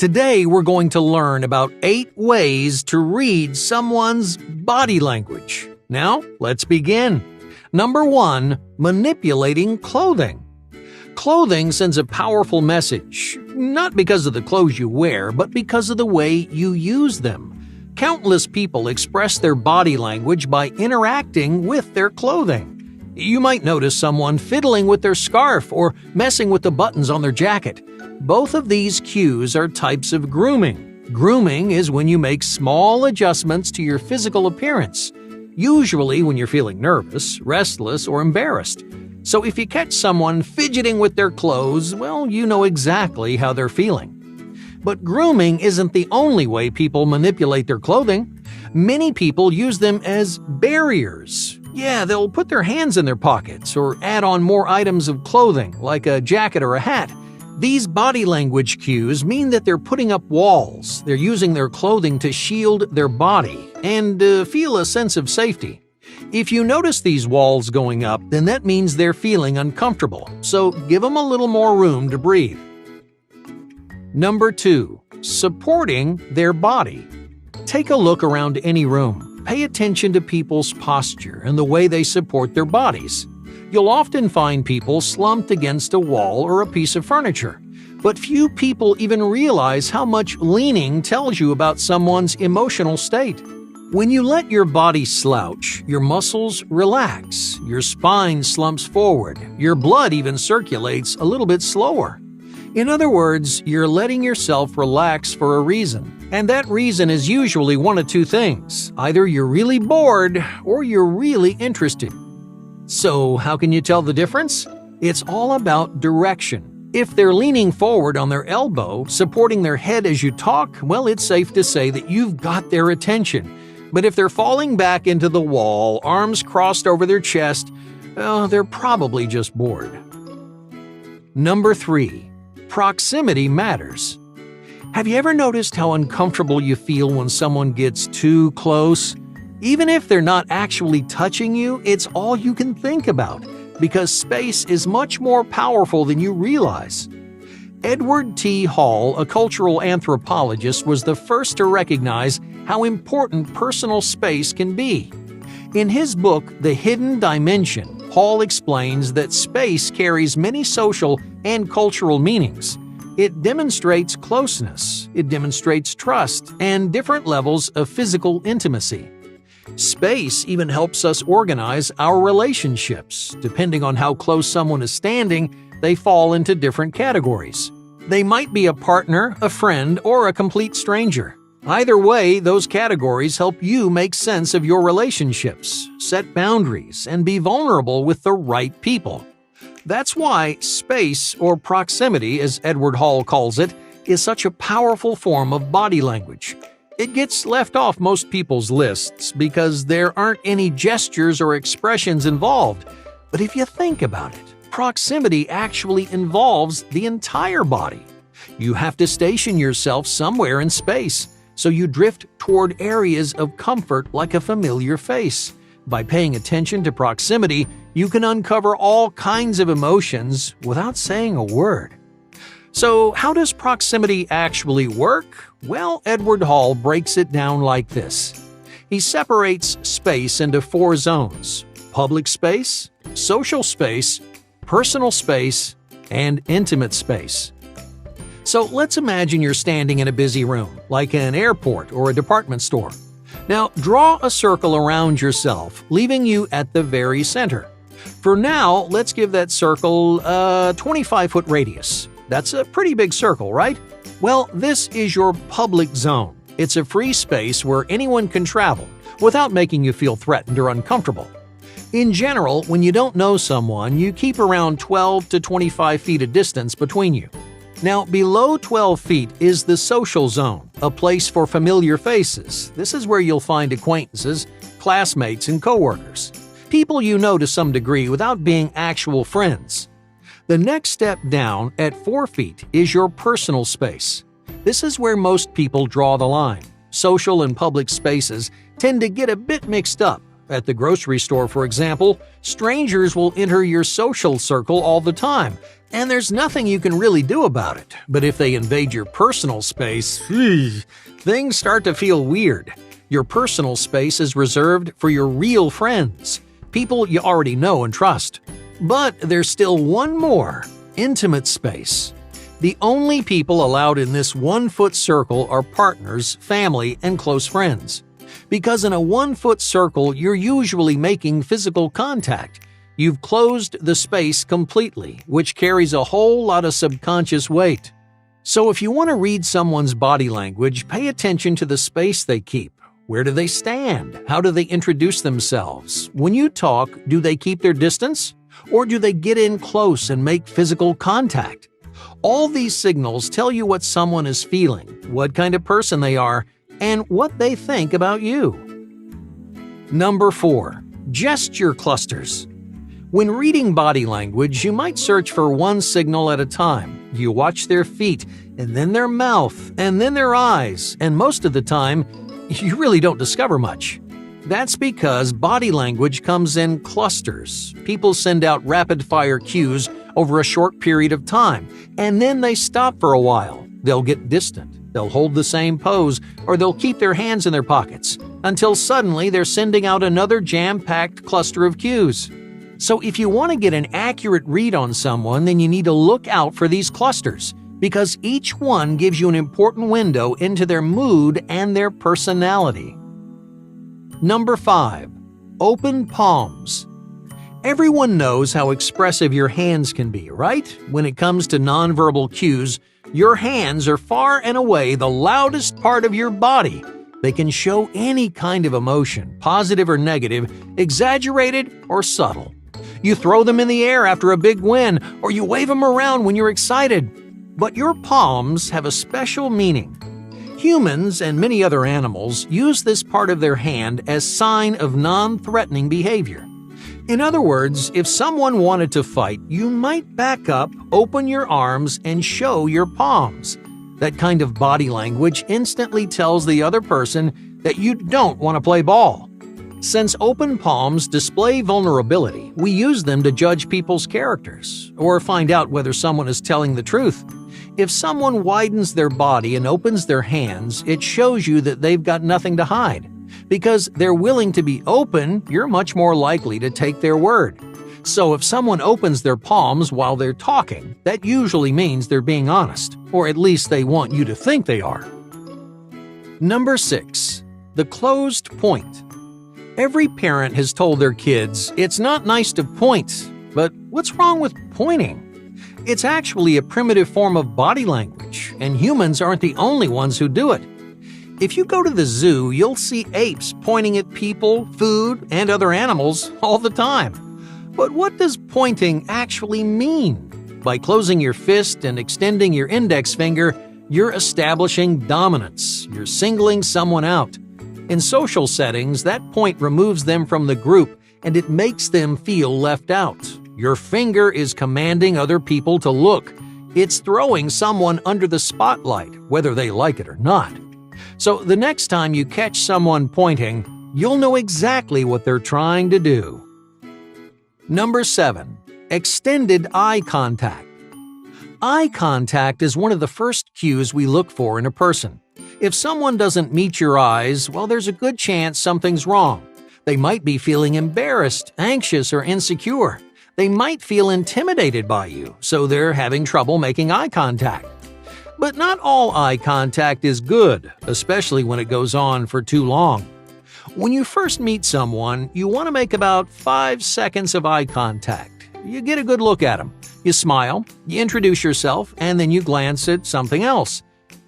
Today, we're going to learn about 8 ways to read someone's body language. Now, let's begin. Number 1, manipulating clothing. Clothing sends a powerful message, not because of the clothes you wear, but because of the way you use them. Countless people express their body language by interacting with their clothing. You might notice someone fiddling with their scarf or messing with the buttons on their jacket. Both of these cues are types of grooming. Grooming is when you make small adjustments to your physical appearance, usually when you're feeling nervous, restless, or embarrassed. So if you catch someone fidgeting with their clothes, well, you know exactly how they're feeling. But grooming isn't the only way people manipulate their clothing. Many people use them as barriers. Yeah, they'll put their hands in their pockets or add on more items of clothing, like a jacket or a hat. These body language cues mean that they're putting up walls. They're using their clothing to shield their body and feel a sense of safety. If you notice these walls going up, then that means they're feeling uncomfortable, so give them a little more room to breathe. Number 2, supporting their body. Take a look around any room. Pay attention to people's posture and the way they support their bodies. You'll often find people slumped against a wall or a piece of furniture, but few people even realize how much leaning tells you about someone's emotional state. When you let your body slouch, your muscles relax, your spine slumps forward, your blood even circulates a little bit slower. In other words, you're letting yourself relax for a reason, and that reason is usually one of 2 things. Either you're really bored or you're really interested. So, how can you tell the difference? It's all about direction. If they're leaning forward on their elbow, supporting their head as you talk, well, it's safe to say that you've got their attention. But if they're falling back into the wall, arms crossed over their chest, well, they're probably just bored. Number 3, proximity matters. Have you ever noticed how uncomfortable you feel when someone gets too close? Even if they're not actually touching you, it's all you can think about, because space is much more powerful than you realize. Edward T. Hall, a cultural anthropologist, was the first to recognize how important personal space can be. In his book, The Hidden Dimension, Hall explains that space carries many social and cultural meanings. It demonstrates closeness, it demonstrates trust, and different levels of physical intimacy. Space even helps us organize our relationships. Depending on how close someone is standing, they fall into different categories. They might be a partner, a friend, or a complete stranger. Either way, those categories help you make sense of your relationships, set boundaries, and be vulnerable with the right people. That's why space, or proximity as Edward Hall calls it, is such a powerful form of body language. It gets left off most people's lists because there aren't any gestures or expressions involved. But if you think about it, proximity actually involves the entire body. You have to station yourself somewhere in space, so you drift toward areas of comfort like a familiar face. By paying attention to proximity, you can uncover all kinds of emotions without saying a word. So, how does proximity actually work? Well, Edward Hall breaks it down like this. He separates space into 4 zones: public space, social space, personal space, and intimate space. So let's imagine you're standing in a busy room, like an airport or a department store. Now, draw a circle around yourself, leaving you at the very center. For now, let's give that circle a 25-foot radius. That's a pretty big circle, right? Well, this is your public zone. It's a free space where anyone can travel without making you feel threatened or uncomfortable. In general, when you don't know someone, you keep around 12 to 25 feet of distance between you. Now, below 12 feet is the social zone, a place for familiar faces. This is where you'll find acquaintances, classmates, and coworkers. People you know to some degree without being actual friends. The next step down, at 4 feet, is your personal space. This is where most people draw the line. Social and public spaces tend to get a bit mixed up. At the grocery store, for example, strangers will enter your social circle all the time, and there's nothing you can really do about it. But if they invade your personal space, things start to feel weird. Your personal space is reserved for your real friends, people you already know and trust. But there's still one more: intimate space. The only people allowed in this 1-foot circle are partners, family, and close friends. Because in a 1-foot circle, you're usually making physical contact. You've closed the space completely, which carries a whole lot of subconscious weight. So if you want to read someone's body language, pay attention to the space they keep. Where do they stand? How do they introduce themselves? When you talk, do they keep their distance? Or do they get in close and make physical contact? All these signals tell you what someone is feeling, what kind of person they are, and what they think about you. Number 4. Gesture clusters. When reading body language, you might search for one signal at a time. You watch their feet, and then their mouth, and then their eyes, and most of the time, you really don't discover much. That's because body language comes in clusters. People send out rapid-fire cues over a short period of time, and then they stop for a while. They'll get distant, they'll hold the same pose, or they'll keep their hands in their pockets, until suddenly they're sending out another jam-packed cluster of cues. So if you want to get an accurate read on someone, then you need to look out for these clusters, because each one gives you an important window into their mood and their personality. Number 5. Open palms. Everyone knows how expressive your hands can be, right? When it comes to nonverbal cues, your hands are far and away the loudest part of your body. They can show any kind of emotion, positive or negative, exaggerated or subtle. You throw them in the air after a big win, or you wave them around when you're excited. But your palms have a special meaning. Humans and many other animals use this part of their hand as sign of non-threatening behavior. In other words, if someone wanted to fight, you might back up, open your arms, and show your palms. That kind of body language instantly tells the other person that you don't want to play ball. Since open palms display vulnerability, we use them to judge people's characters or find out whether someone is telling the truth. If someone widens their body and opens their hands, it shows you that they've got nothing to hide. Because they're willing to be open, you're much more likely to take their word. So if someone opens their palms while they're talking, that usually means they're being honest, or at least they want you to think they are. Number 6. The closed point. Every parent has told their kids, it's not nice to point, but what's wrong with pointing? It's actually a primitive form of body language, and humans aren't the only ones who do it. If you go to the zoo, you'll see apes pointing at people, food, and other animals all the time. But what does pointing actually mean? By closing your fist and extending your index finger, you're establishing dominance. You're singling someone out. In social settings, that point removes them from the group, and it makes them feel left out. Your finger is commanding other people to look. It's throwing someone under the spotlight, whether they like it or not. So the next time you catch someone pointing, you'll know exactly what they're trying to do. Number 7. Extended eye contact. Eye contact is one of the first cues we look for in a person. If someone doesn't meet your eyes, well, there's a good chance something's wrong. They might be feeling embarrassed, anxious, or insecure. They might feel intimidated by you, so they're having trouble making eye contact. But not all eye contact is good, especially when it goes on for too long. When you first meet someone, you want to make about 5 seconds of eye contact. You get a good look at them. You smile, you introduce yourself, and then you glance at something else.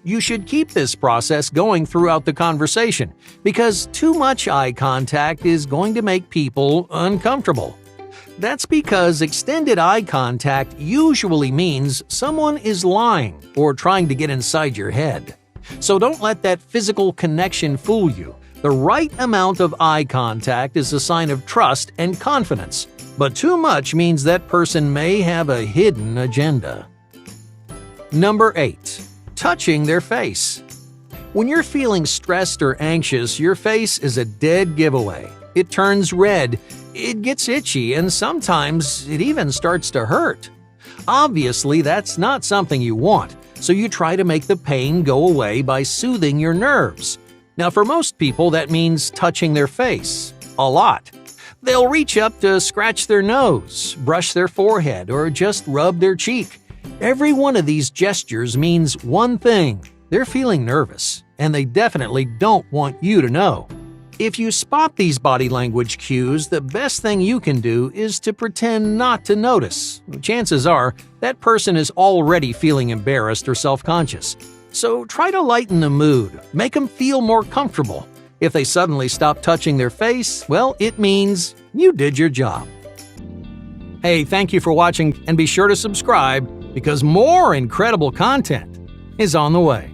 You should keep this process going throughout the conversation, because too much eye contact is going to make people uncomfortable. That's because extended eye contact usually means someone is lying or trying to get inside your head. So don't let that physical connection fool you. The right amount of eye contact is a sign of trust and confidence, but too much means that person may have a hidden agenda. Number 8. Touching their face. When you're feeling stressed or anxious, your face is a dead giveaway. It turns red, it gets itchy, and sometimes it even starts to hurt. Obviously, that's not something you want, so you try to make the pain go away by soothing your nerves. Now, for most people, that means touching their face a lot. They'll reach up to scratch their nose, brush their forehead, or just rub their cheek. Every one of these gestures means one thing: they're feeling nervous, and they definitely don't want you to know. If you spot these body language cues, the best thing you can do is to pretend not to notice. Chances are, that person is already feeling embarrassed or self-conscious. So try to lighten the mood, make them feel more comfortable. If they suddenly stop touching their face, well, it means you did your job. Hey, thank you for watching, and be sure to subscribe because more incredible content is on the way.